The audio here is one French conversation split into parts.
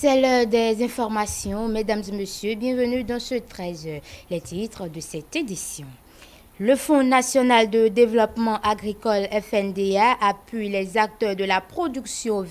C'est l'heure des informations. Mesdames et messieurs, bienvenue dans ce 13 les titres de cette édition. Le Fonds national de développement agricole FNDA appuie les acteurs de la production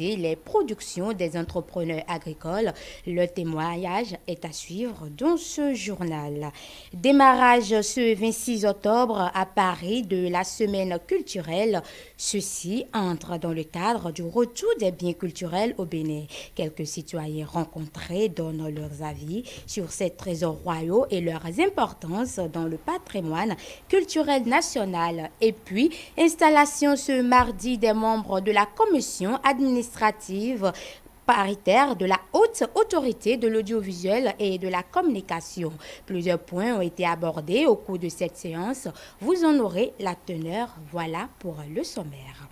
les productions des entrepreneurs agricoles. Le témoignage est à suivre dans ce journal. Démarrage ce 26 octobre à Paris de la semaine culturelle. Ceci entre dans le cadre du retour des biens culturels au Bénin. Quelques citoyens rencontrés donnent leurs avis sur ces trésors royaux et leurs importances dans le patrimoine culturel national. Et puis, installation ce mardi des membres de la commission administrative paritaire de la haute autorité de l'audiovisuel et de la communication. Plusieurs points ont été abordés au cours de cette séance. Vous en aurez la teneur. Voilà pour le sommaire.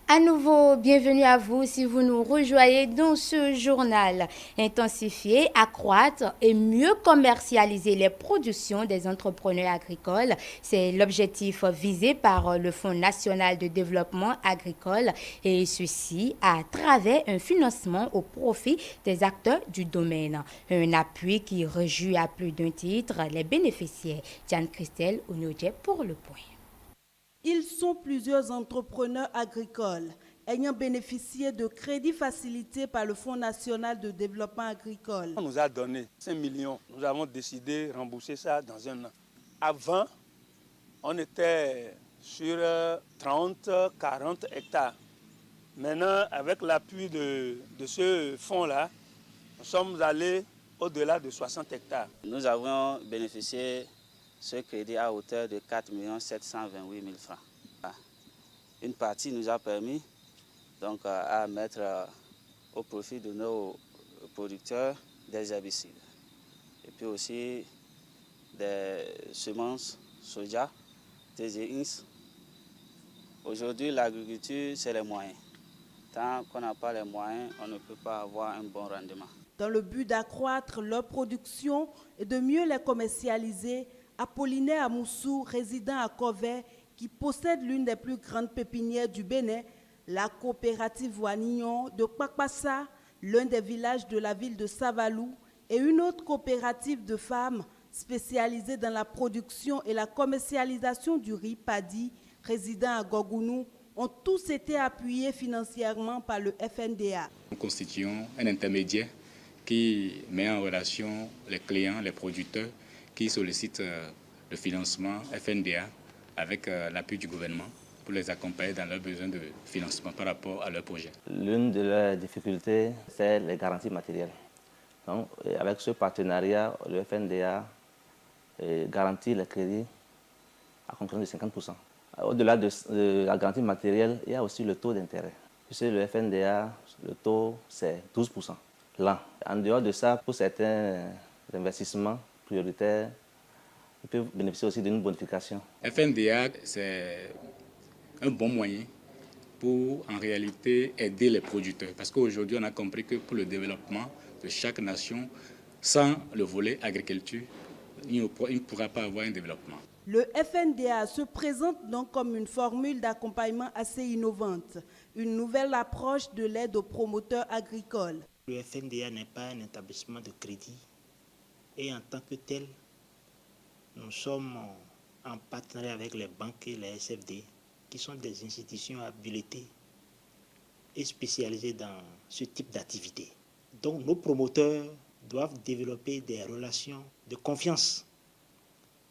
À nouveau, bienvenue à vous si vous nous rejoignez dans ce journal. Intensifier, accroître et mieux commercialiser les productions des entrepreneurs agricoles, c'est l'objectif visé par le Fonds national de développement agricole et ceci à travers un financement au profit des acteurs du domaine. Un appui qui réjouit à plus d'un titre les bénéficiaires. Jeanne Christelle Ounodje pour le point. Ils sont plusieurs entrepreneurs agricoles ayant bénéficié de crédits facilités par le Fonds national de développement agricole. On nous a donné 5 millions. Nous avons décidé de rembourser ça dans un an. Avant, on était sur 30, 40 hectares. Maintenant, avec l'appui de ce fonds-là, nous sommes allés au-delà de 60 hectares. Nous avons bénéficié de ce crédit à hauteur de 4 728 000 francs. Une partie nous a permis donc, à mettre au profit de nos producteurs des herbicides. Et puis aussi des semences soja, TZX. Aujourd'hui, l'agriculture, c'est les moyens. Tant qu'on n'a pas les moyens, on ne peut pas avoir un bon rendement. Dans le but d'accroître leur production et de mieux les commercialiser, Apollinaire Amoussou, résident à Kové, qui possède l'une des plus grandes pépinières du Bénin, la coopérative Wanignon de Kpakpassa, l'un des villages de la ville de Savalou, et une autre coopérative de femmes spécialisée dans la production et la commercialisation du riz paddy, résidant à Gogounou, ont tous été appuyés financièrement par le FNDA. Nous constituons un intermédiaire qui met en relation les clients, les producteurs, qui sollicitent le financement FNDA avec l'appui du gouvernement pour les accompagner dans leurs besoins de financement par rapport à leur projet. L'une de leurs difficultés, c'est les garanties matérielles. Donc, avec ce partenariat, le FNDA garantit les crédits à concurrence de 50%. Au-delà de la garantie matérielle, il y a aussi le taux d'intérêt. Puisque le FNDA, le taux, c'est 12% l'an. En dehors de ça, pour certains investissements prioritaires, ils peuvent bénéficier aussi d'une bonification. FNDA, c'est un bon moyen pour, en réalité, aider les producteurs. Parce qu'aujourd'hui, on a compris que pour le développement de chaque nation, sans le volet agriculture, il ne pourra pas avoir un développement. Le FNDA se présente donc comme une formule d'accompagnement assez innovante, une nouvelle approche de l'aide aux promoteurs agricoles. Le FNDA n'est pas un établissement de crédit et en tant que tel, nous sommes en partenariat avec les banques et les SFD, qui sont des institutions habilitées et spécialisées dans ce type d'activité. Donc nos promoteurs doivent développer des relations de confiance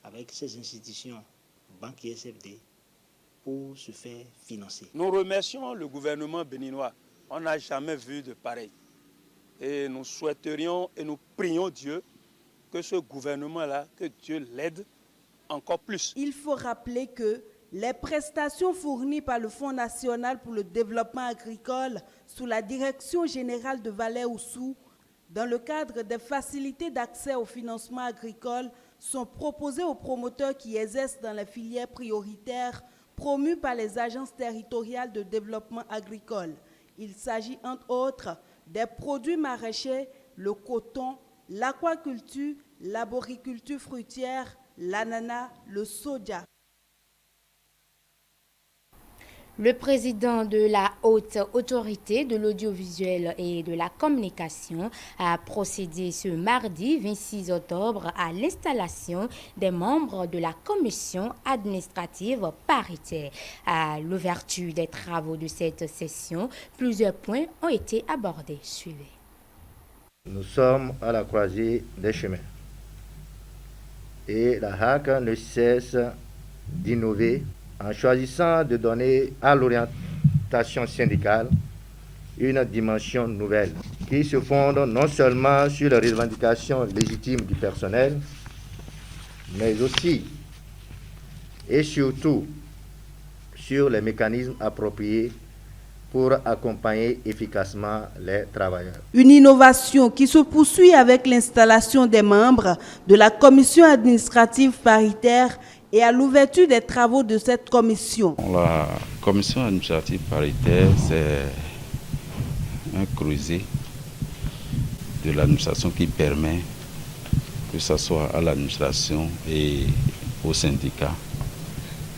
avec ces institutions, banques et SFD, pour se faire financer. Nous remercions le gouvernement béninois. On n'a jamais vu de pareil. Et nous souhaiterions et nous prions Dieu que ce gouvernement-là, que Dieu l'aide encore plus. Il faut rappeler que les prestations fournies par le Fonds national pour le développement agricole sous la direction générale de Valais Oussou, dans le cadre des facilités d'accès au financement agricole, sont proposées aux promoteurs qui exercent dans les filières prioritaires promues par les agences territoriales de développement agricole. Il s'agit entre autres des produits maraîchers, le coton, l'aquaculture, l'arboriculture fruitière, l'ananas, le soja. Le président de la Haute Autorité de l'Audiovisuel et de la Communication a procédé ce mardi 26 octobre à l'installation des membres de la Commission administrative paritaire. À l'ouverture des travaux de cette session, plusieurs points ont été abordés. Suivez. Nous sommes à la croisée des chemins et la HAC ne cesse d'innover en choisissant de donner à l'orientation syndicale une dimension nouvelle qui se fonde non seulement sur les revendications légitimes du personnel, mais aussi et surtout sur les mécanismes appropriés pour accompagner efficacement les travailleurs. Une innovation qui se poursuit avec l'installation des membres de la commission administrative paritaire et à l'ouverture des travaux de cette commission. La commission administrative paritaire, c'est un creuset de l'administration qui permet, que ce soit à l'administration et aux syndicats,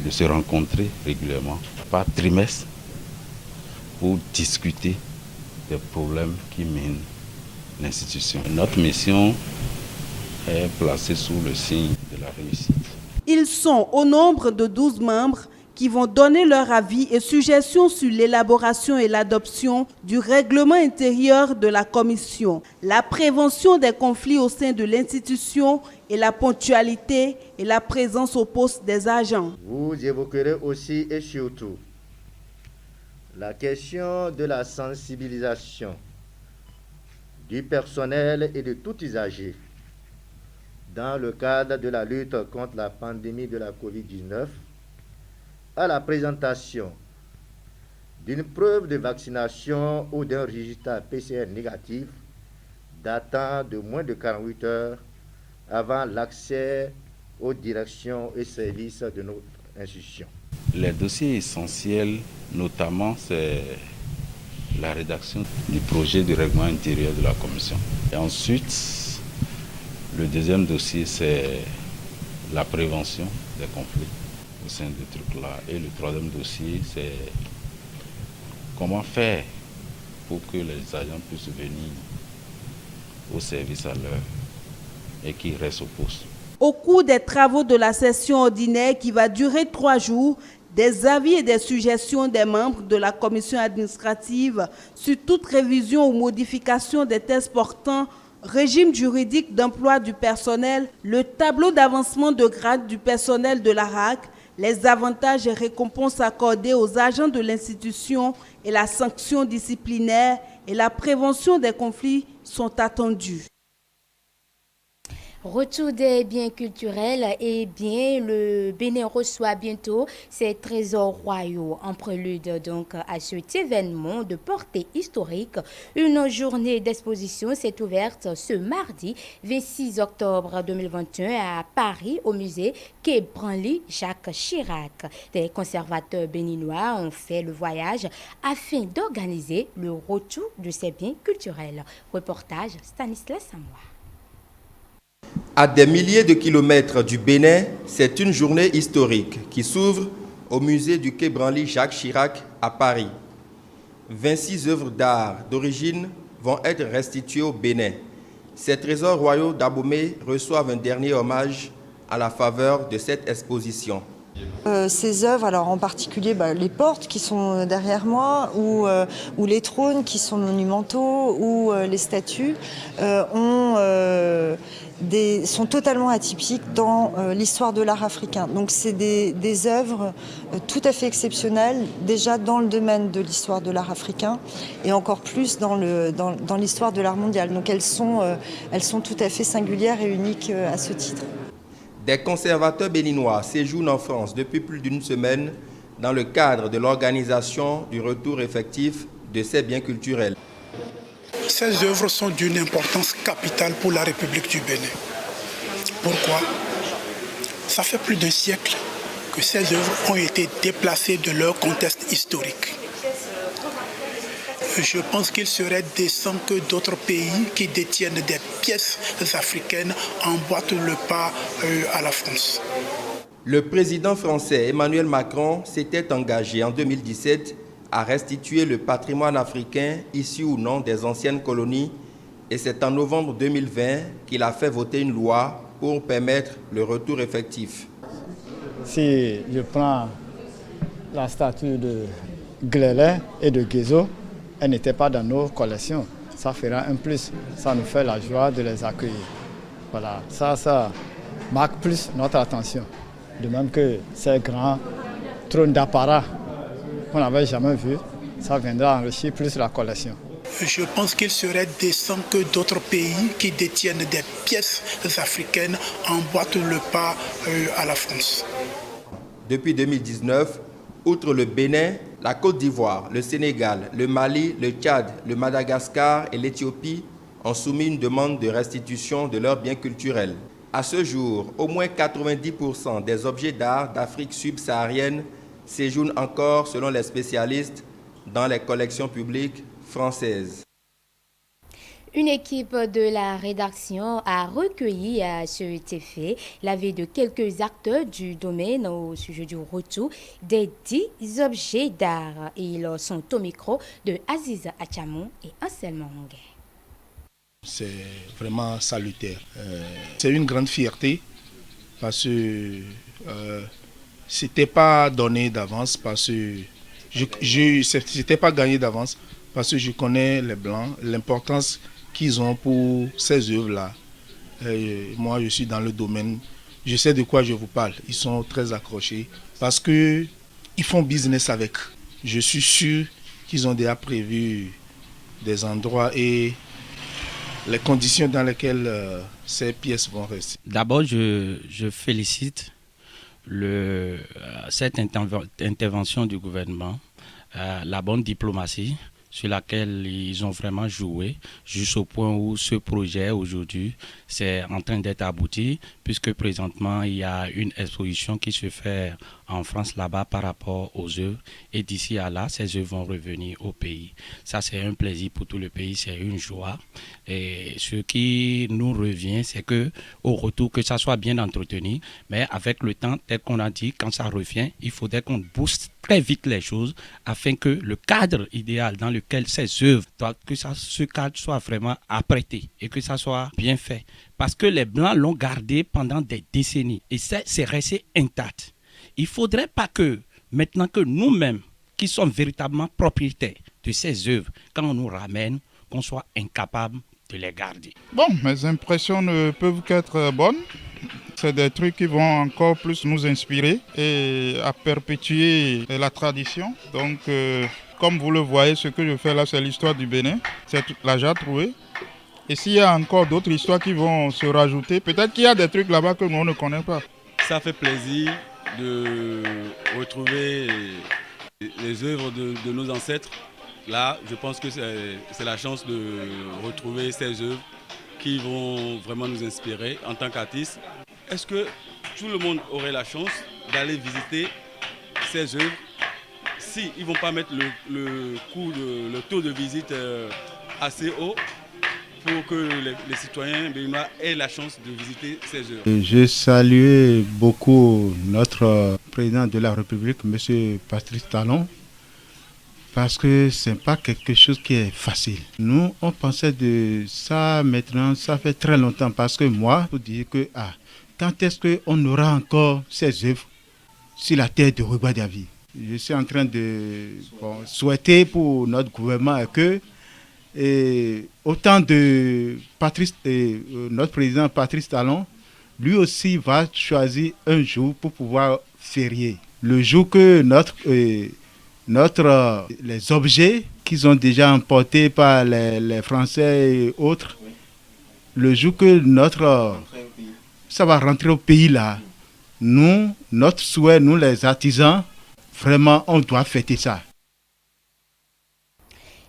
de se rencontrer régulièrement, par trimestre, pour discuter des problèmes qui mènent l'institution. Notre mission est placée sous le signe de la réussite. Ils sont au nombre de 12 membres qui vont donner leur avis et suggestions sur l'élaboration et l'adoption du règlement intérieur de la commission, la prévention des conflits au sein de l'institution et la ponctualité et la présence au poste des agents. Vous évoquerez aussi et surtout la question de la sensibilisation du personnel et de tout usager dans le cadre de la lutte contre la pandémie de la COVID-19 à la présentation d'une preuve de vaccination ou d'un résultat PCR négatif datant de moins de 48 heures avant l'accès aux directions et services de notre institution. Les dossiers essentiels, notamment, c'est la rédaction du projet de règlement intérieur de la commission. Et ensuite, le deuxième dossier, c'est la prévention des conflits au sein de ce truc-là. Et le troisième dossier, c'est comment faire pour que les agents puissent venir au service à l'heure et qu'ils restent au poste. Au cours des travaux de la session ordinaire qui va durer 3 jours, des avis et des suggestions des membres de la commission administrative sur toute révision ou modification des textes portant régime juridique d'emploi du personnel, le tableau d'avancement de grade du personnel de la HAC, les avantages et récompenses accordés aux agents de l'institution et la sanction disciplinaire et la prévention des conflits sont attendus. Retour des biens culturels, et bien le Bénin reçoit bientôt ses trésors royaux. En prélude donc à cet événement de portée historique, une journée d'exposition s'est ouverte ce mardi 26 octobre 2021 à Paris au musée Quai Branly Jacques Chirac. Des conservateurs béninois ont fait le voyage afin d'organiser le retour de ces biens culturels. Reportage Stanislas Samoa. À des milliers de kilomètres du Bénin, c'est une journée historique qui s'ouvre au musée du Quai Branly Jacques Chirac à Paris. 26 œuvres d'art d'origine vont être restituées au Bénin. Ces trésors royaux d'Abomey reçoivent un dernier hommage à la faveur de cette exposition. Ces œuvres, alors en particulier les portes qui sont derrière moi, ou les trônes qui sont monumentaux, ou les statues, sont totalement atypiques dans l'histoire de l'art africain. Donc c'est des œuvres tout à fait exceptionnelles, déjà dans le domaine de l'histoire de l'art africain, et encore plus dans l'histoire de l'art mondial. Donc elles sont tout à fait singulières et uniques à ce titre. Des conservateurs béninois séjournent en France depuis plus d'une semaine dans le cadre de l'organisation du retour effectif de ces biens culturels. Ces œuvres sont d'une importance capitale pour la République du Bénin. Pourquoi? Ça fait plus d'un siècle que ces œuvres ont été déplacées de leur contexte historique. Je pense qu'il serait décent que d'autres pays qui détiennent des pièces africaines emboîtent le pas à la France. Le président français Emmanuel Macron s'était engagé en 2017 à restituer le patrimoine africain issu ou non des anciennes colonies et c'est en novembre 2020 qu'il a fait voter une loi pour permettre le retour effectif. Si je prends la statue de Glélé et de Guézo, elle n'était pas dans nos collections. Ça fera un plus, ça nous fait la joie de les accueillir. Voilà, ça marque plus notre attention. De même que ces grands trônes d'apparat qu'on n'avait jamais vus, ça viendra enrichir plus la collection. Je pense qu'il serait décent que d'autres pays qui détiennent des pièces africaines emboîtent le pas à la France. Depuis 2019, outre le Bénin, la Côte d'Ivoire, le Sénégal, le Mali, le Tchad, le Madagascar et l'Éthiopie ont soumis une demande de restitution de leurs biens culturels. À ce jour, au moins 90% des objets d'art d'Afrique subsaharienne séjournent encore, selon les spécialistes, dans les collections publiques françaises. Une équipe de la rédaction a recueilli à cet effet l'avis de quelques acteurs du domaine au sujet du retour des 10 objets d'art. Ils sont au micro de Aziza Achamou et Anselme Monguet. C'est vraiment salutaire. C'est une grande fierté parce que c'était pas donné d'avance, parce que c'était pas gagné d'avance, parce que je connais les Blancs, l'importance qu'ils ont pour ces œuvres-là. Moi, je suis dans le domaine, je sais de quoi je vous parle. Ils sont très accrochés parce qu'ils font business avec. Je suis sûr qu'ils ont déjà prévu des endroits et les conditions dans lesquelles ces pièces vont rester. D'abord, je félicite cette intervention du gouvernement, la bonne diplomatie sur laquelle ils ont vraiment joué, jusqu'au point où ce projet aujourd'hui c'est en train d'être abouti, puisque présentement il y a une exposition qui se fait en France là-bas par rapport aux œuvres, et d'ici à là, ces œuvres vont revenir au pays. Ça, c'est un plaisir pour tout le pays, c'est une joie. Et ce qui nous revient, c'est que au retour, que ça soit bien entretenu, mais avec le temps, tel qu'on a dit, quand ça revient, il faudrait qu'on booste très vite les choses afin que le cadre idéal dans lequel ces œuvres, ce cadre soit vraiment apprêté et que ça soit bien fait. Parce que les Blancs l'ont gardé pendant des décennies et c'est resté intact. Il ne faudrait pas que, maintenant que nous-mêmes, qui sommes véritablement propriétaires de ces œuvres, quand on nous ramène, qu'on soit incapable de les garder. Bon, mes impressions ne peuvent qu'être bonnes. C'est des trucs qui vont encore plus nous inspirer et à perpétuer la tradition. Donc, comme vous le voyez, ce que je fais là, c'est l'histoire du Bénin. C'est la Jade Troué. Et s'il y a encore d'autres histoires qui vont se rajouter, peut-être qu'il y a des trucs là-bas que nous on ne connaît pas. Ça fait plaisir de retrouver les œuvres de nos ancêtres. Là, je pense que c'est la chance de retrouver ces œuvres qui vont vraiment nous inspirer en tant qu'artistes. Est-ce que tout le monde aurait la chance d'aller visiter ces œuvres si ils ne vont pas mettre le taux de visite assez haut pour que les citoyens béninois aient la chance de visiter ces œuvres? Je salue beaucoup notre président de la République, M. Patrice Talon, parce que ce n'est pas quelque chose qui est facile. Nous, on pensait de ça maintenant, ça fait très longtemps, parce que moi, je dis que quand est-ce qu'on aura encore ces œuvres sur la terre de Rwanda-Davi? Je suis en train de souhaiter pour notre gouvernement que autant de notre président Patrice Talon, lui aussi va choisir un jour pour pouvoir férier. Le jour que les objets qu'ils ont déjà emportés par les Français et autres, le jour que ça va rentrer au pays là, notre souhait, nous les artisans, vraiment on doit fêter ça.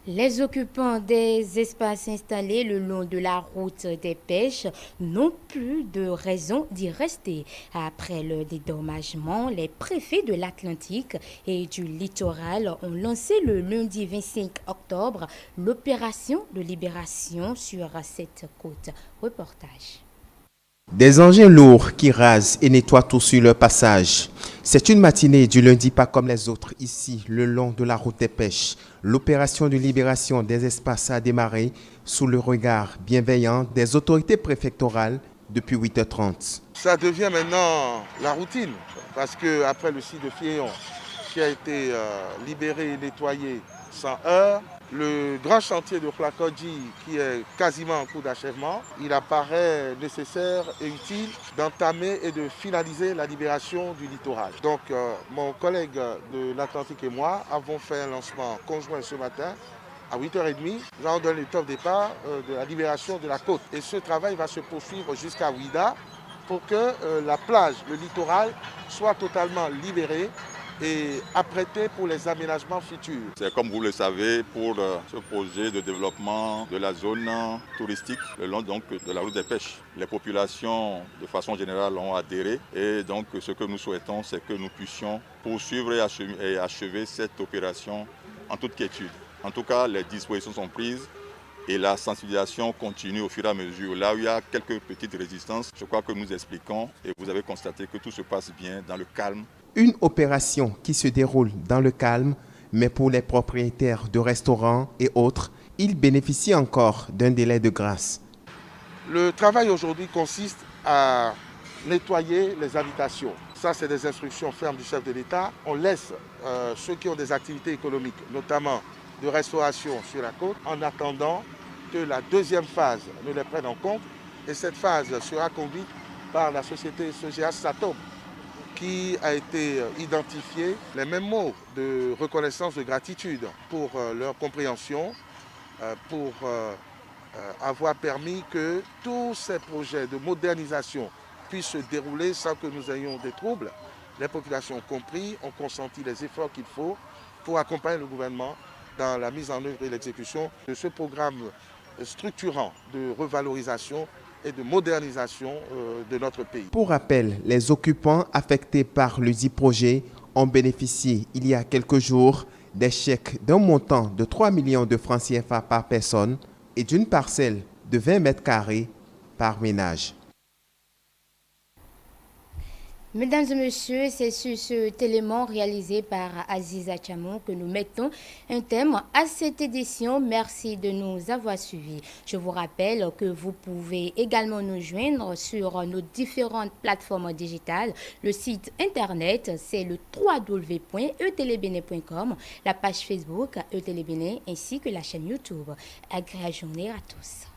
Les occupants des espaces installés le long de la route des pêches n'ont plus de raison d'y rester. Après le dédommagement, les préfets de l'Atlantique et du littoral ont lancé le lundi 25 octobre l'opération de libération sur cette côte. Reportage. Des engins lourds qui rasent et nettoient tout sur leur passage. C'est une matinée du lundi pas comme les autres ici, le long de la route des pêches. L'opération de libération des espaces a démarré sous le regard bienveillant des autorités préfectorales depuis 8h30. Ça devient maintenant la routine parce qu'après le site de Fieillon qui a été libéré et nettoyé sans heurts, le grand chantier de Flakodji qui est quasiment en cours d'achèvement, il apparaît nécessaire et utile d'entamer et de finaliser la libération du littoral. Donc mon collègue de l'Atlantique et moi avons fait un lancement conjoint ce matin à 8h30. Nous allons donner le top départ de la libération de la côte. Et ce travail va se poursuivre jusqu'à Ouida pour que la plage, le littoral, soit totalement libéré et apprêté pour les aménagements futurs. C'est comme vous le savez pour ce projet de développement de la zone touristique le long donc de la route des pêches. Les populations de façon générale ont adhéré et donc ce que nous souhaitons c'est que nous puissions poursuivre et achever cette opération en toute quiétude. En tout cas, les dispositions sont prises et la sensibilisation continue au fur et à mesure. Là où il y a quelques petites résistances, je crois que nous expliquons et vous avez constaté que tout se passe bien dans le calme. Une opération qui se déroule dans le calme, mais pour les propriétaires de restaurants et autres, ils bénéficient encore d'un délai de grâce. Le travail aujourd'hui consiste à nettoyer les habitations. Ça, c'est des instructions fermes du chef de l'État. On laisse ceux qui ont des activités économiques, notamment de restauration sur la côte, en attendant que la deuxième phase ne les prenne en compte. Et cette phase sera conduite par la société SOGEAS Satom, qui a été identifié les mêmes mots de reconnaissance, de gratitude pour leur compréhension, pour avoir permis que tous ces projets de modernisation puissent se dérouler sans que nous ayons des troubles. Les populations ont compris, ont consenti les efforts qu'il faut pour accompagner le gouvernement dans la mise en œuvre et l'exécution de ce programme structurant de revalorisation et de modernisation de notre pays. Pour rappel, les occupants affectés par le dit projet ont bénéficié il y a quelques jours des chèques d'un montant de 3 millions de francs CFA par personne et d'une parcelle de 20 mètres carrés par ménage. Mesdames et messieurs, c'est sur cet élément réalisé par Aziza Chamou que nous mettons un thème à cette édition. Merci de nous avoir suivis. Je vous rappelle que vous pouvez également nous joindre sur nos différentes plateformes digitales. Le site internet, c'est le www.etelebene.com, la page Facebook Etelebene ainsi que la chaîne YouTube. Agréable journée à tous.